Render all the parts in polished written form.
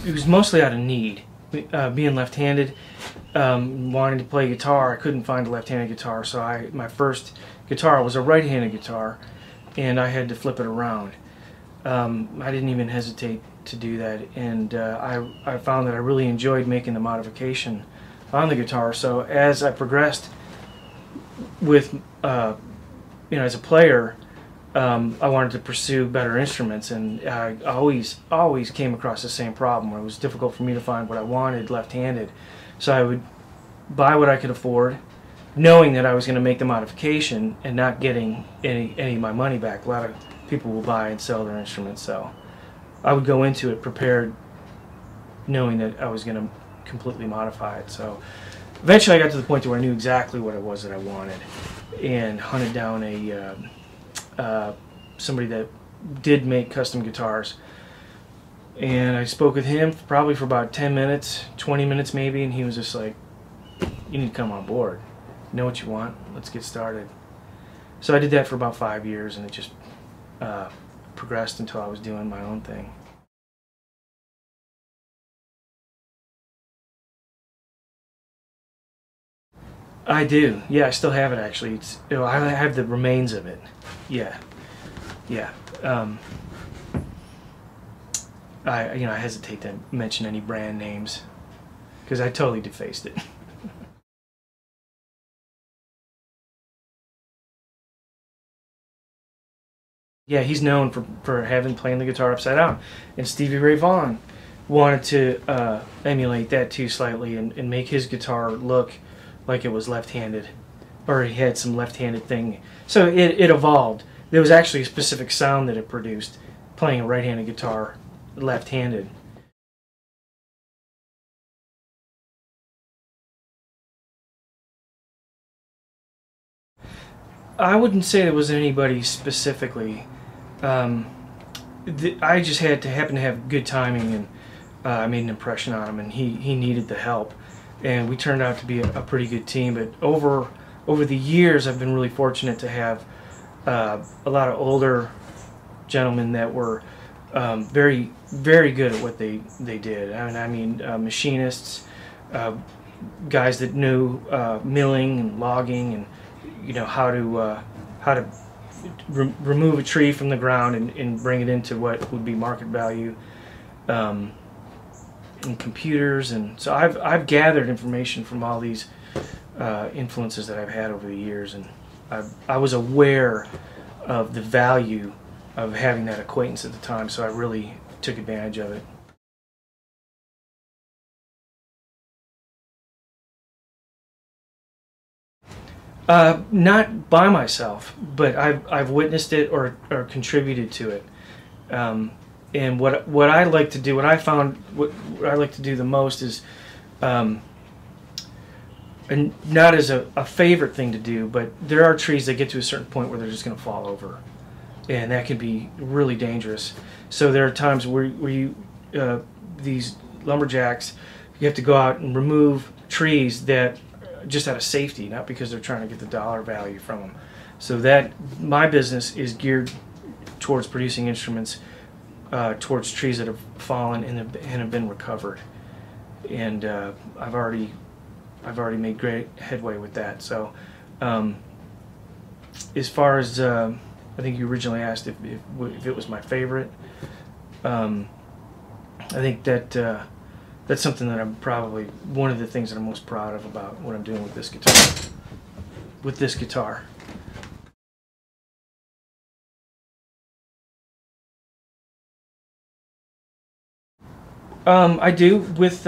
it was mostly out of need. Being left-handed, wanting to play guitar, I couldn't find a left-handed guitar, so my first guitar was a right-handed guitar, and I had to flip it around. I didn't even hesitate to do that, and I found that I really enjoyed making the modification on the guitar. So as I progressed with, as a player, I wanted to pursue better instruments, and I always came across the same problem where it was difficult for me to find what I wanted left-handed. So I would buy what I could afford, knowing that I was going to make the modification and not getting any of my money back. A lot of people will buy and sell their instruments, so I would go into it prepared, knowing that I was going to completely modify it. So eventually I got to the point where I knew exactly what it was that I wanted, and hunted down somebody that did make custom guitars, and I spoke with him probably for about 10 minutes, 20 minutes maybe, and he was just like, "You need to come on board. You know what you want? Let's get started." So I did that for about 5 years, and it just progressed until I was doing my own thing. I do. Yeah, I still have it actually. I have the remains of it. Yeah, yeah. I hesitate to mention any brand names because I totally defaced it. Yeah, he's known for having playing the guitar upside down, and Stevie Ray Vaughan wanted to emulate that too slightly and make his guitar look like it was left-handed, or he had some left-handed thing. So it evolved. There was actually a specific sound that it produced playing a right-handed guitar left-handed. I wouldn't say there was anybody specifically. I just had to happen to have good timing, and I made an impression on him, and he needed the help, and we turned out to be a pretty good team. But over the years, I've been really fortunate to have a lot of older gentlemen that were very, very good at what they did. I mean machinists, guys that knew milling and logging, and how to remove a tree from the ground and bring it into what would be market value, and computers. And so I've gathered information from all these influences that I've had over the years, and I was aware of the value of having that acquaintance at the time, so I really took advantage of it. Not by myself, but I've witnessed it or contributed to it. And what I like to do, what I found, what I like to do the most is, and not as a favorite thing to do, but there are trees that get to a certain point where they're just going to fall over, and that can be really dangerous. So there are times where you these lumberjacks, you have to go out and remove trees that just out of safety, not because they're trying to get the dollar value from them. So that my business is geared towards producing instruments towards trees that have fallen and have been recovered, and I've already made great headway with that. So as far as I think you originally asked if it was my favorite, I think that that's something that I'm probably one of the things that I'm most proud of about what I'm doing with this guitar. I do with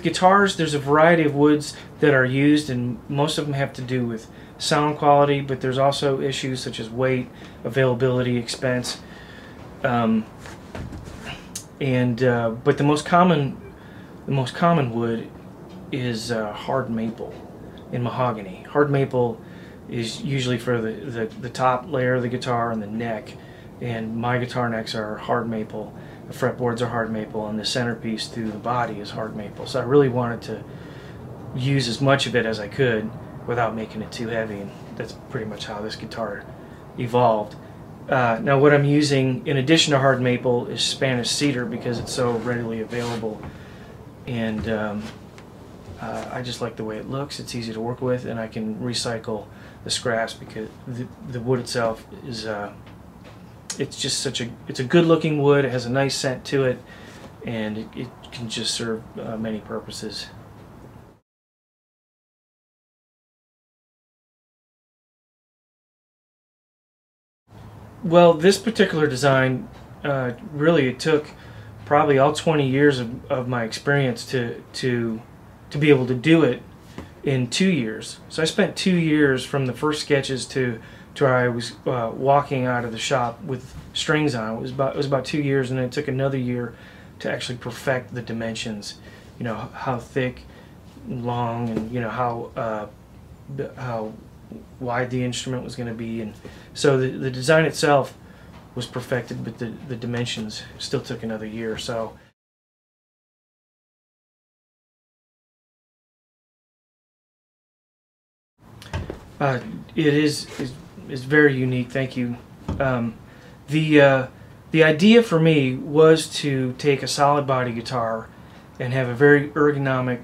guitars. There's a variety of woods that are used, and most of them have to do with sound quality. But there's also issues such as weight, availability, expense, but the most common wood is hard maple and mahogany. Hard maple is usually for the top layer of the guitar and the neck, and my guitar necks are hard maple. The fretboards are hard maple, and the centerpiece through the body is hard maple. So I really wanted to use as much of it as I could without making it too heavy, and that's pretty much how this guitar evolved. Now what I'm using in addition to hard maple is Spanish cedar because it's so readily available, and I just like the way it looks. It's easy to work with, and I can recycle the scraps because the wood itself is it's just it's a good looking wood. It has a nice scent to it, and it can just serve many purposes. Well, this particular design, really it took probably all 20 years of my experience to be able to do it in 2 years. So I spent 2 years from the first sketches to where I was walking out of the shop with strings on. It was about 2 years, and then it took another year to actually perfect the dimensions. You know, how thick, long, and you know how wide the instrument was going to be, and so the design itself was perfected, but the dimensions still took another year or so. It is very unique. Thank you. The idea for me was to take a solid body guitar and have a very ergonomic,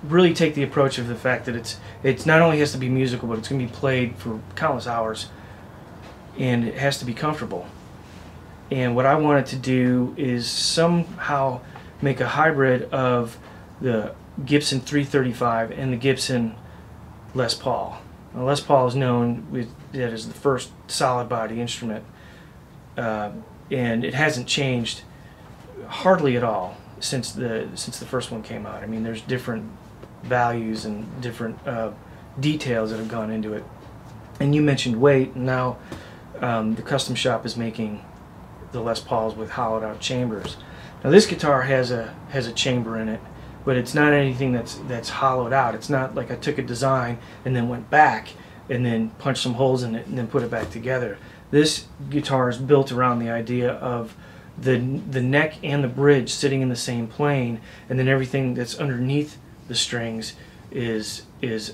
really take the approach of the fact that it's not only has to be musical, but it's going to be played for countless hours, and it has to be comfortable. And what I wanted to do is somehow make a hybrid of the Gibson 335 and the Gibson Les Paul. Now, Les Paul is known that as the first solid body instrument, and it hasn't changed hardly at all since the first one came out. I mean, there's different values and different details that have gone into it. And you mentioned weight. Now the custom shop is making the Les Pauls with hollowed out chambers. Now this guitar has a chamber in it, but it's not anything that's hollowed out. It's not like I took a design and then went back and then punched some holes in it and then put it back together. This guitar is built around the idea of the neck and the bridge sitting in the same plane, and then everything that's underneath the strings is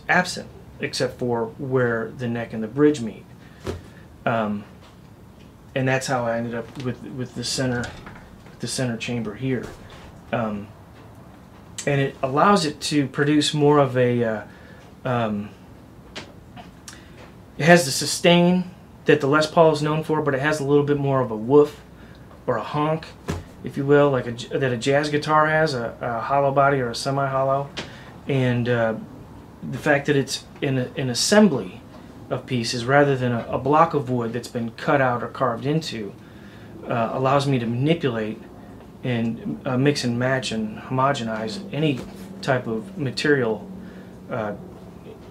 absent except for where the neck and the bridge meet. And that's how I ended up with the center chamber here. And it allows it to produce more of a it has the sustain that the Les Paul is known for, but it has a little bit more of a woof or a honk, if you will, like that a jazz guitar has, a hollow body or a semi-hollow. And the fact that it's in an assembly of pieces rather than a block of wood that's been cut out or carved into allows me to manipulate and mix and match and homogenize any type of material.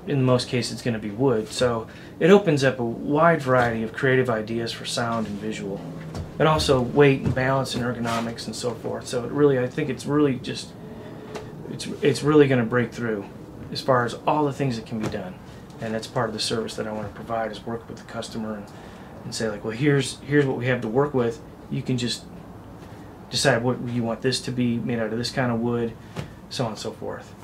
In most cases it's going to be wood, so it opens up a wide variety of creative ideas for sound and visual, and also weight and balance and ergonomics and so forth. So it really, I think it's really just it's really going to break through as far as all the things that can be done, and that's part of the service that I want to provide, is work with the customer and say, like, well, here's what we have to work with. You can just decide what you want this to be made out of, this kind of wood, so on and so forth.